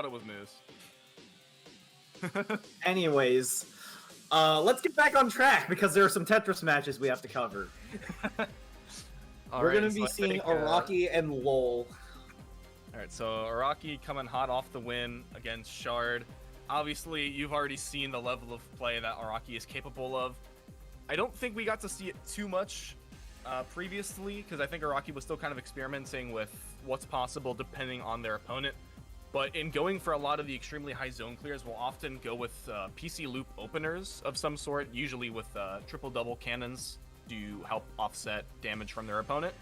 it was Moose. Anyways, let's get back on track because there are some Tetris matches we have to cover. We're gonna be seeing Araki and Loal. Alright, so Araki coming hot off the win against Shard. Obviously, you've already seen the level of play that Araki is capable of. I don't think we got to see it too much previously, because I think Araki was still kind of experimenting with what's possible depending on their opponent. But in going for a lot of the extremely high zone clears, we'll often go with PC loop openers of some sort, usually with triple-double cannons to help offset damage from their opponent.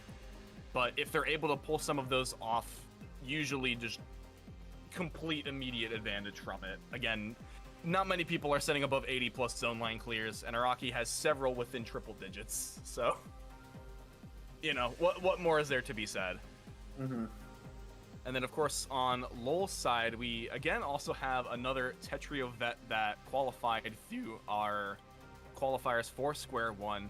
But if they're able to pull some of those off, usually just complete immediate advantage from it. Again, not many people are setting above 80 plus zone line clears, and Araki has several within triple digits, so you know, what more is there to be said? Mm-hmm. And then, of course, on Loal's side, we again also have another Tetrio vet that qualified through our qualifiers for Square One.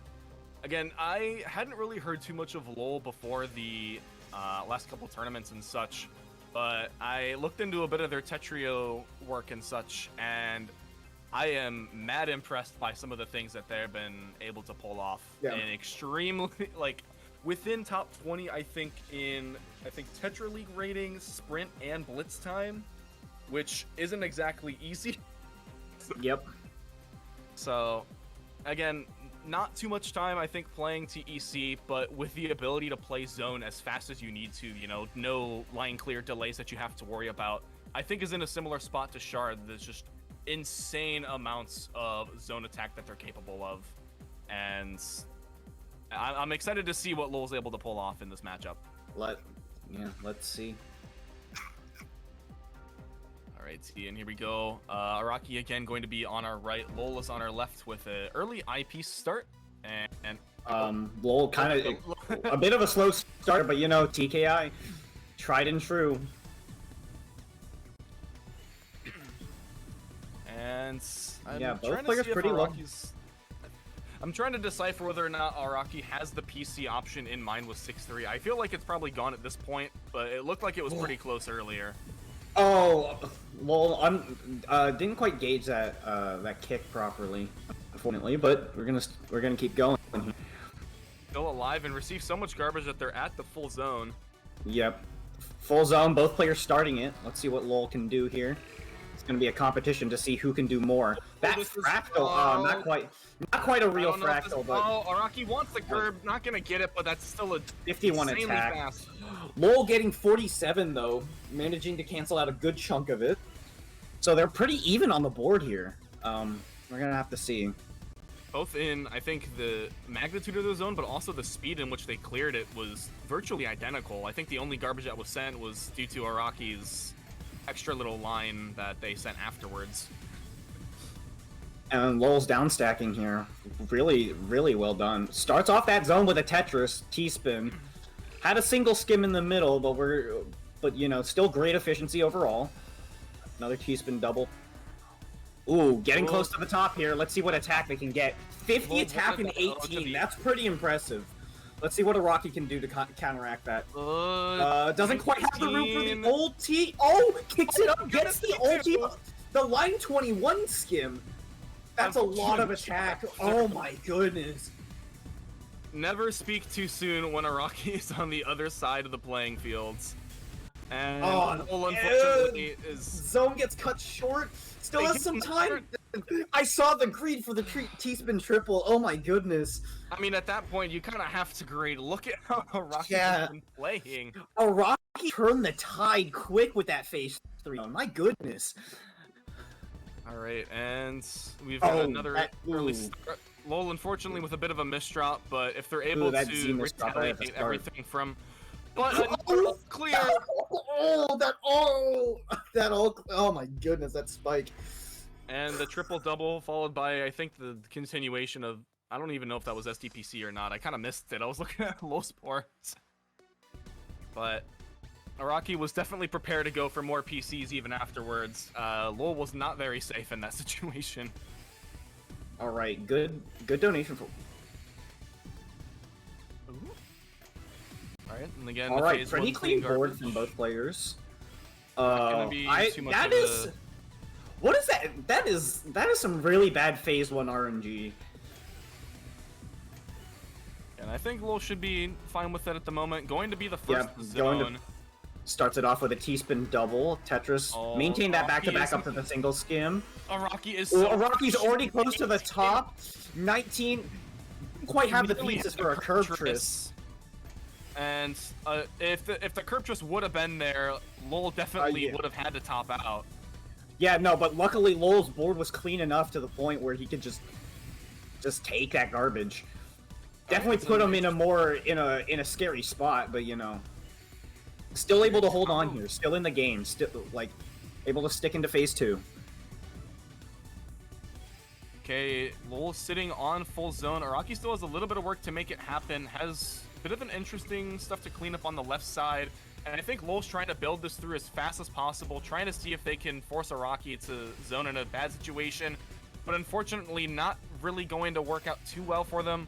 Again, I hadn't really heard too much of Loal before the last couple tournaments and such, but I looked into a bit of their Tetrio work and such, and I am mad impressed by some of the things that they've been able to pull off. Yeah. And extremely, like, within top 20, I think Tetra League ratings, sprint, and blitz time, which isn't exactly easy. Yep. So, again, not too much time, I think, playing TEC, but with the ability to play zone as fast as you need to, you know, no line clear delays that you have to worry about, I think is in a similar spot to Shard. There's just insane amounts of zone attack that they're capable of, and I'm excited to see what Loal's able to pull off in this matchup. Let's see. Alright, and here we go. Araki again going to be on our right. Loal is on our left with an early IP start. And Loal kind of a bit of a slow start, but you know, TKI, tried and true. And both players pretty low. I'm trying to decipher whether or not Araki has the PC option in mind with 6-3. I feel like it's probably gone at this point, but it looked like it was pretty close earlier. Oh, Loal, didn't quite gauge that that kick properly, unfortunately. But we're gonna keep going. Still alive and receive so much garbage that they're at the full zone. Yep, full zone. Both players starting it. Let's see what Loal can do here. It's gonna be a competition to see who can do more. That fractal, not quite a real fractal, but Araki wants the curb, not gonna get it, but that's still a 51 attack. Fast. Loal getting 47 though, managing to cancel out a good chunk of it. So they're pretty even on the board here. We're gonna have to see. Both in, I think, the magnitude of the zone, but also the speed in which they cleared it was virtually identical. I think the only garbage that was sent was due to Araki's extra little line that they sent afterwards. And Loal's downstacking here. Really, really well done. Starts off that zone with a Tetris, T-spin. Had a single skim in the middle, but you know, still great efficiency overall. Another T-spin double. Ooh, getting close to the top here. Let's see what attack they can get. 50 attack and 18. That's pretty impressive. Let's see what Araki can do to counteract that. Doesn't quite have the room for the ulti. Oh, kicks it up, gets the ulti. The line 21 skim. That's a lot of attack. Oh my goodness. Never speak too soon when Araki is on the other side of the playing fields. And Loal, unfortunately, zone gets cut short. Still has some time. I saw the greed for the T-spin triple. Oh my goodness. I mean, at that point, you kind of have to grade. Look at how Araki has been playing. Araki turned the tide quick with that phase 3. Oh my goodness. All right, and we've got another early start. Loal, unfortunately, with a bit of a misdrop, but if they're able to retaliate everything from... But clear! Oh my goodness, that spike. And the triple-double followed by, I think, the continuation of... I don't even know if that was SDPC or not. I kind of missed it. I was looking at low sports. But Araki was definitely prepared to go for more PCs even afterwards. Loal was not very safe in that situation. All right, good donation for. All right, and again, all right, pretty clean board from both players. gonna be too much that of is. What is that? That is some really bad phase 1 RNG. And I think Loal should be fine with that at the moment. Going to be the first zone. Starts it off with a T-spin double. Tetris maintain that back-to-back up to the single skim. Araki is Araki's already close to the top. 19. Quite have the pieces for a curve tris. And if the curve twist would have been there, Loal definitely would have had to top out. Yeah, no, but luckily Loal's board was clean enough to the point where he could just take that garbage. Definitely put him in a scary spot, but you know, still able to hold on here, still in the game, still like able to stick into phase 2. Okay, Loal sitting on full zone. Araki still has a little bit of work to make it happen. Has a bit of an interesting stuff to clean up on the left side. And I think Loal's trying to build this through as fast as possible, trying to see if they can force Araki to zone in a bad situation. But unfortunately, not really going to work out too well for them.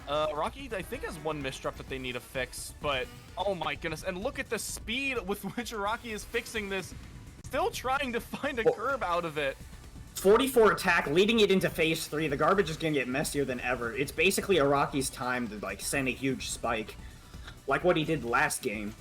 Araki, I think, has one misdrop that they need to fix. But, oh my goodness. And look at the speed with which Araki is fixing this. Still trying to find a curb out of it. 44 attack, leading it into phase 3. The garbage is gonna get messier than ever. It's basically Araki's time to like send a huge spike, like what he did last game.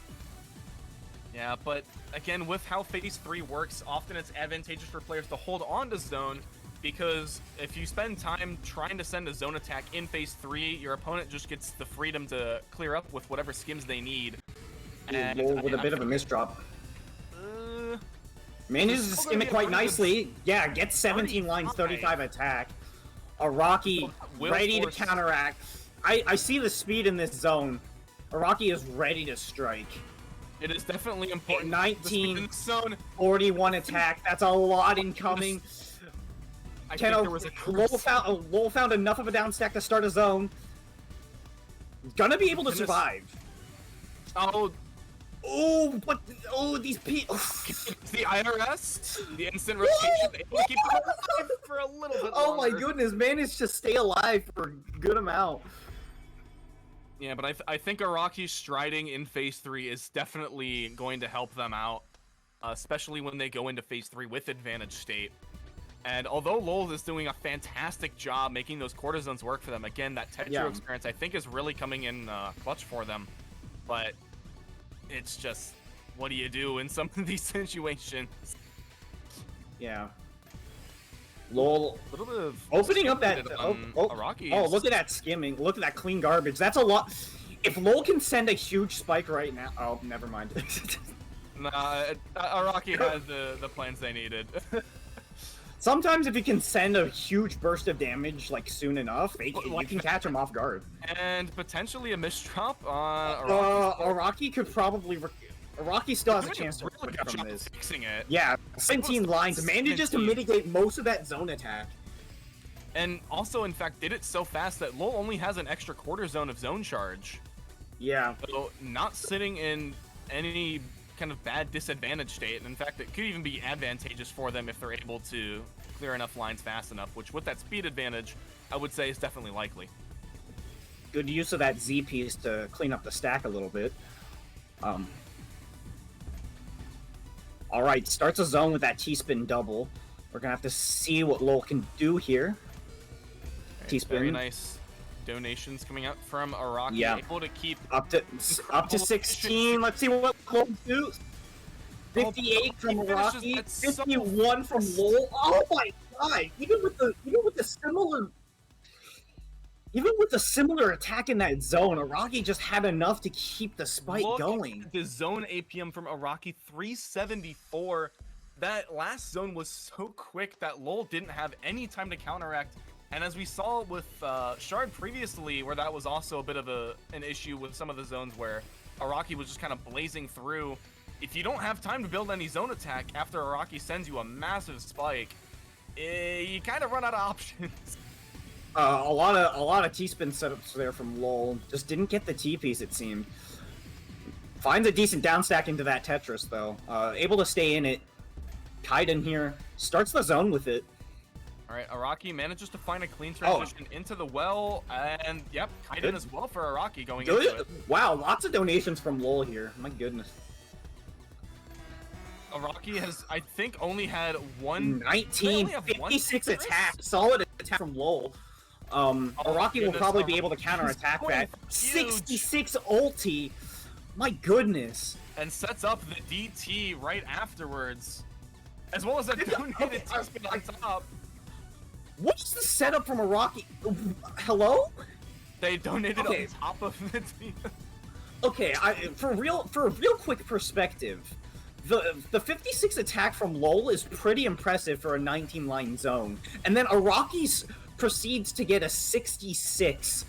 Yeah, but again, with how phase 3 works, often it's advantageous for players to hold on to zone, because if you spend time trying to send a zone attack in phase 3, your opponent just gets the freedom to clear up with whatever skims they need. And Loal with a bit of a misdrop. Manages to skim it quite nicely. Yeah, gets 17 lines, 35 attack. Araki ready to counteract. I see the speed in this zone. Araki is ready to strike. It is definitely important. 19, 41 attack. That's a lot incoming. I think there was a Loal found enough of a down stack to start a zone. Gonna be able to survive. Oh, these people. The IRS, the instant rotation, able to keep them alive for a little bit longer. Oh my goodness, managed to stay alive for a good amount. Yeah, but I think Araki's striding in phase 3 is definitely going to help them out, especially when they go into phase 3 with advantage state. And although Loal is doing a fantastic job making those quarter zones work for them, again, that Tetris experience I think is really coming in clutch for them. But it's just, what do you do in some of these situations? Yeah. Loal a little bit of opening up that Araki. Oh, look at that skimming. Look at that clean garbage. That's a lot. If Loal can send a huge spike right now, oh, never mind. Nah, Araki has the plans they needed. Sometimes if you can send a huge burst of damage like soon enough, you can catch him off guard. And potentially a misdrop on Araki. Araki could probably. Araki still has a chance to really recover from this. Fixing it. Yeah, 17 lines manages to mitigate most of that zone attack. And also, in fact, did it so fast that Loal only has an extra quarter zone of zone charge. Yeah. So not sitting in any kind of bad disadvantage state. And in fact, it could even be advantageous for them if they're able to clear enough lines fast enough, which with that speed advantage, I would say is definitely likely. Good use of that Z piece to clean up the stack a little bit. All right, starts a zone with that T-spin double. We're gonna have to see what Loal can do here. Right, T-spin. Very nice donations coming out from Araki. Yeah. Able to keep up to 16. Let's see what Loal can do. 58 from Araki. 51 from Loal. Oh my god! Even with the similar attack in that zone, Araki just had enough to keep the spike going. The zone APM from Araki, 374. That last zone was so quick that Loal didn't have any time to counteract. And as we saw with Shard previously, where that was also a bit of an issue with some of the zones where Araki was just kind of blazing through. If you don't have time to build any zone attack after Araki sends you a massive spike, you kind of run out of options. A lot of T-spin setups there from Loal. Just didn't get the T-piece, it seemed. Finds a decent downstack into that Tetris, though. Able to stay in it. Kaiden here. Starts the zone with it. Alright, Araki manages to find a clean transition into the well, and yep, Kaiden as well for Araki going into it. Wow, lots of donations from Loal here. My goodness. Araki has, I think, only had one... 1956 attack. Solid attack from Loal. Araki will probably be able to counterattack that. 66 ulti. My goodness. And sets up the DT right afterwards. As well as a donated T-spin on top. What's the setup from Araki? Hello? They donated on top of the team. Okay, for a real quick perspective, the 56 attack from Loal is pretty impressive for a 19-line zone, and then Araki's proceeds to get a 66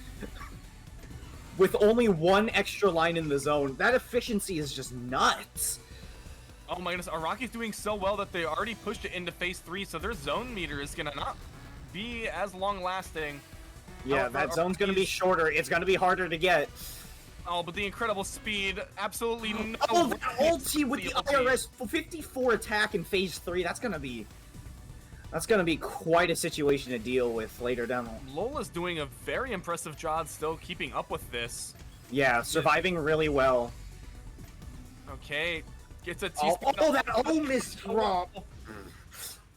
with only one extra line in the zone. That efficiency is just nuts. Oh my goodness, Araki's doing so well that they already pushed it into phase 3, so their zone meter is gonna not be as long-lasting. Yeah, However, that zone's gonna be shorter. It's gonna be harder to get. Oh, but the incredible speed, absolutely no. Oh, that ulti with the IRS 54 attack in phase 3. That's gonna be quite a situation to deal with later down the line. Loal is doing a very impressive job still keeping up with this. Yeah, surviving really well. Okay, gets a T-spin. Oh, that miss drop.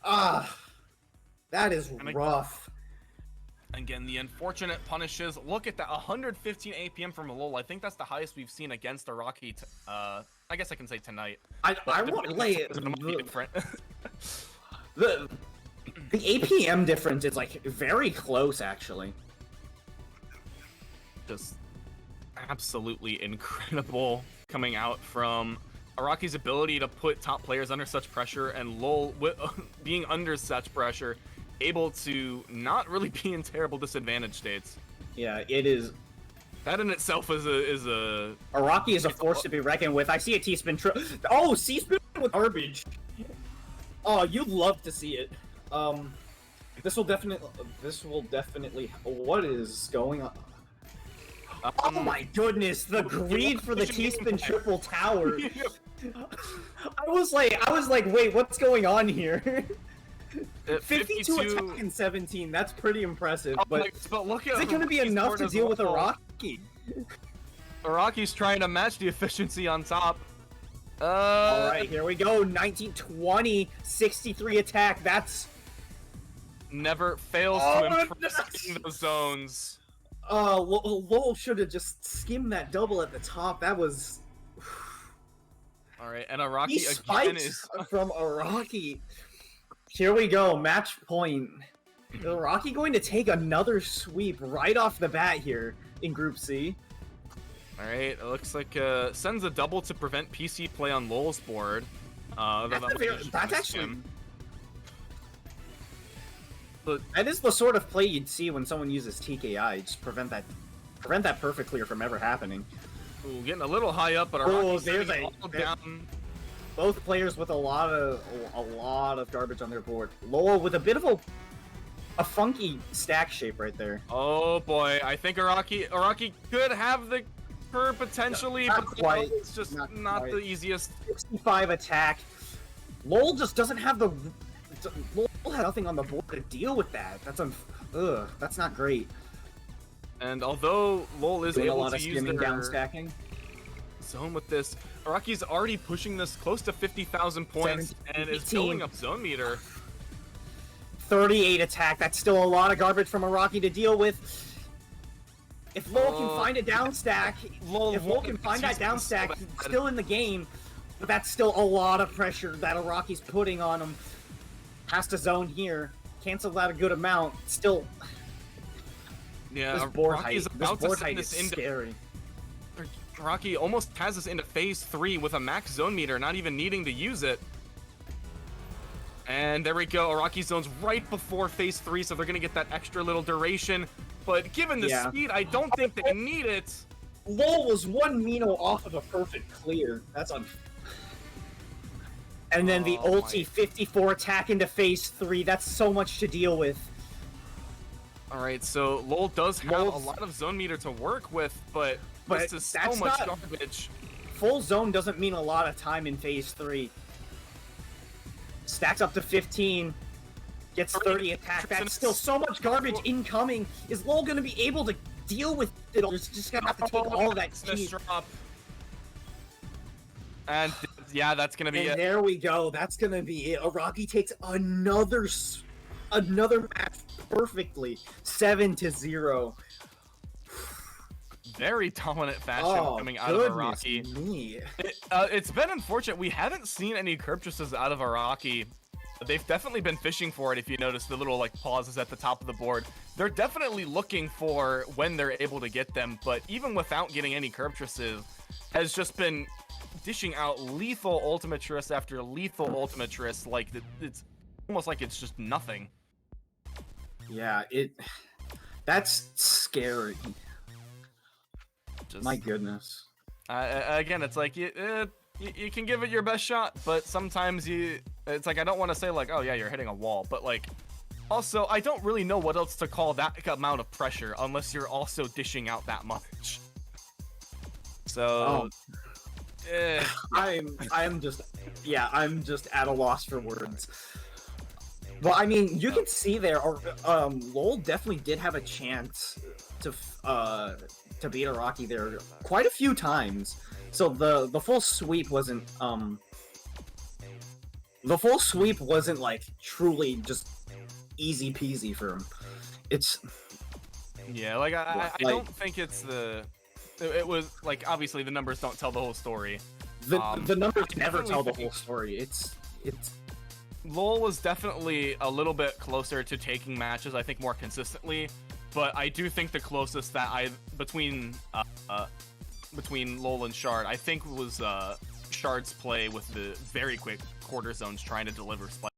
Ah, that is rough. Again, the unfortunate punishes. Look at that, 115 APM from Loal. I think that's the highest we've seen against Araki. I guess I can say tonight. I want to lay it. Different. The APM difference is like very close, actually. Just absolutely incredible coming out from Araki's ability to put top players under such pressure, and Loal being under such pressure, able to not really be in terrible disadvantage states. Yeah, it is. That in itself is a Araki is a force to be reckoned with. I see a T-spin. Oh, C-spin with garbage. Oh, you'd love to see it. This will definitely. What is going on? Oh my goodness, the greed for the T-spin triple tower. I was like, wait, what's going on here? 52 attack in 17, that's pretty impressive, but look at is it going to be enough to deal with Araki? Araki's trying to match the efficiency on top. Alright, here we go, 1920, 63 attack, that's... Never fails to impress in those zones. Loal should have just skimmed that double at the top, that was... Alright, and Araki These again is... from Araki. Here we go, match point. Is Araki going to take another sweep right off the bat here in Group C? Alright, it looks like sends a double to prevent PC play on Loal's board. That's actually... That is the sort of play you'd see when someone uses TKI. Just prevent that perfectly from ever happening. Ooh, getting a little high up, but Araki's all down. Both players with a lot of garbage on their board. Loal with a bit of a funky stack shape right there. Oh boy, I think Araki could have the curve potentially, not but quite. It's just not the easiest. 65 attack. Loal just doesn't have the. Loal had nothing on the board to deal with that. That's not great. And although Loal is able to use their down stacking zone with this, Araki's already pushing this close to 50,000 points and is building up zone meter. 38 attack. That's still a lot of garbage from Araki to deal with. If Loal can find a down stack, if Loal can find that down stack, he's still in the game. But that's still a lot of pressure that Araki's putting on him. Has to zone here. Cancel out a good amount. Still. Yeah, this board height is scary. Araki almost has us into phase 3 with a max zone meter, not even needing to use it. And there we go, Araki zone's right before phase 3, so they're gonna get that extra little duration. But given the speed, I don't think they need it. Loal was one Mino off of a perfect clear. That's and then the ulti 54 attack into phase 3. That's so much to deal with. Alright, so Loal does have a lot of zone meter to work with, but this is so much garbage. Full zone doesn't mean a lot of time in phase 3. Stacks up to 15. Gets 30 attack. That's still so much garbage incoming. Is Loal going to be able to deal with it? Or is just going to have to take all of that cheese? And Yeah, that's gonna be And it. there we go. That's gonna be it. Araki takes another match perfectly, 7-0. Very dominant fashion coming out of Araki. Me. It's been unfortunate. We haven't seen any Cryptruses out of Araki. They've definitely been fishing for it. If you notice the little like pauses at the top of the board, they're definitely looking for when they're able to get them. But even without getting any Cryptruses, has just been dishing out lethal Ultimatress after lethal Ultimatress. Like it's almost like it's just nothing. Yeah, that's scary. My goodness. Again, it's like you can give it your best shot, but sometimes it's like I don't want to say like, oh yeah, you're hitting a wall, but like also I don't really know what else to call that amount of pressure unless you're also dishing out that much. So I'm just at a loss for words. Well, I mean, you can see there, Loal definitely did have a chance to beat Araki there quite a few times. So the full sweep wasn't like truly just easy peasy for him. It's like I don't think it's it was like obviously the numbers don't tell the whole story. The numbers never tell the whole story. It's Loal was definitely a little bit closer to taking matches, I think, more consistently. But I do think the closest that between Loal and Shard, I think was Shard's play with the very quick quarter zones trying to deliver spikes.